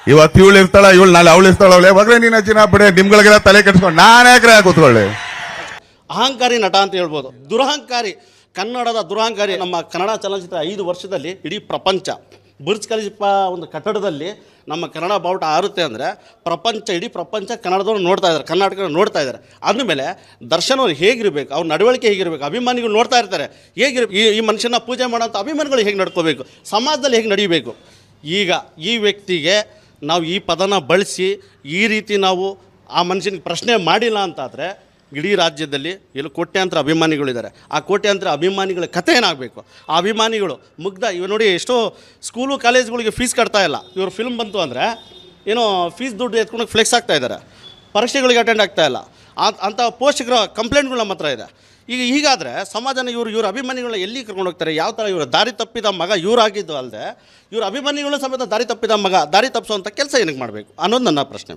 ಇವತ್ತು ಇವಳು ಇರ್ತಾಳ, ಇವಳು ನಾಳೆ ಅವಳು ಇರ್ತಾಳ, ಅವಳೆ ಮಗಳೇ ನೀನು ಹಚ್ಚಿನ ಬಿಡೆ ನಿಮ್ಗಳಿಗೆಲ್ಲ ತಲೆ ಕೆಡ್ಸ್ಕೊಂಡು ನಾನು ಯಾಕ್ರೆ ಕೂತ್ಕೊಳ್ಳಿ. ಅಹಂಕಾರಿ ನಟ ಅಂತ ಹೇಳ್ಬೋದು, ದುರಹಂಕಾರಿ, ಕನ್ನಡದ ದುರಹಂಕಾರಿ. ನಮ್ಮ ಕನ್ನಡ ಚಲನಚಿತ್ರ 5 ವರ್ಷದಲ್ಲಿ ಇಡೀ ಪ್ರಪಂಚ, ಬುರ್ಜ್ ಖಲೀಫಾ ಒಂದು ಕಟ್ಟಡದಲ್ಲಿ ನಮ್ಮ ಕನ್ನಡ ಬಾವುಟ ಆರುತ್ತೆ ಅಂದರೆ ಇಡೀ ಪ್ರಪಂಚ ಕನ್ನಡದವ್ರು ನೋಡ್ತಾ ಇದ್ದಾರೆ, ಕರ್ನಾಟಕ ನೋಡ್ತಾ ಇದ್ದಾರೆ. ಅಂದಮೇಲೆ ದರ್ಶನ್ ಅವ್ರು ಹೇಗಿರಬೇಕು, ಅವ್ರ ನಡವಳಿಕೆ ಹೇಗಿರಬೇಕು, ಅಭಿಮಾನಿಗಳು ನೋಡ್ತಾ ಇರ್ತಾರೆ ಈ ಮನುಷ್ಯನ ಪೂಜೆ ಮಾಡೋಂಥ ಅಭಿಮಾನಿಗಳು ಹೇಗೆ ನಡ್ಕೋಬೇಕು, ಸಮಾಜದಲ್ಲಿ ಹೇಗೆ ನಡೀಬೇಕು. ಈಗ ಈ ವ್ಯಕ್ತಿಗೆ ನಾವು ಈ ಪದನ ಬಳಸಿ ಈ ರೀತಿ ನಾವು ಆ ಮನುಷ್ಯನಿಗೆ ಪ್ರಶ್ನೆ ಮಾಡಿಲ್ಲ ಅಂತಾದರೆ ಇಡೀ ರಾಜ್ಯದಲ್ಲಿ ಎಲ್ಲೂ ಕೋಟ್ಯಾಂತರ ಅಭಿಮಾನಿಗಳಿದ್ದಾರೆ. ಆ ಕೋಟ್ಯಾಂತರ ಅಭಿಮಾನಿಗಳ ಕಥೆ ಏನಾಗಬೇಕು? ಆ ಅಭಿಮಾನಿಗಳು ಮುಗ್ಧ ಇವು ನೋಡಿ, ಎಷ್ಟೋ ಸ್ಕೂಲು ಕಾಲೇಜ್ಗಳಿಗೆ ಫೀಸ್ ಕಟ್ತಾ ಇಲ್ಲ, ಇವರು ಫಿಲ್ಮ್ ಬಂತು ಅಂದರೆ ಏನೋ ಫೀಸ್ ದುಡ್ಡು ಎತ್ಕೊಂಡು ಫ್ಲೆಕ್ಸ್ ಆಗ್ತಾ ಇದ್ದಾರೆ, ಪರೀಕ್ಷೆಗಳಿಗೆ ಅಟೆಂಡ್ ಆಗ್ತಾ ಇಲ್ಲ ಅಂಥ ಪೋಷಕರ ಕಂಪ್ಲೇಂಟ್ಗಳು ನಮ್ಮ ಹತ್ರ ಇದೆ. ಹೀಗಾದರೆ ಸಮಾಜನ ಇವ್ರ ಅಭಿಮಾನಿಗಳನ್ನ ಎಲ್ಲಿ ಕರ್ಕೊಂಡು ಹೋಗ್ತಾರೆ? ಯಾವ ಥರ ಇವರು ದಾರಿ ತಪ್ಪಿದ ಮಗ ಇವರಾಗಿದ್ದು ಅಲ್ಲದೆ ಇವ್ರ ಅಭಿಮಾನಿಗಳು ಸಮೇತ ದಾರಿ ತಪ್ಪಿದ ಮಗ, ದಾರಿ ತಪ್ಪಿಸುವಂಥ ಕೆಲಸ ಏನಕ್ಕೆ ಮಾಡಬೇಕು ಅನ್ನೋದು ನನ್ನ ಪ್ರಶ್ನೆ.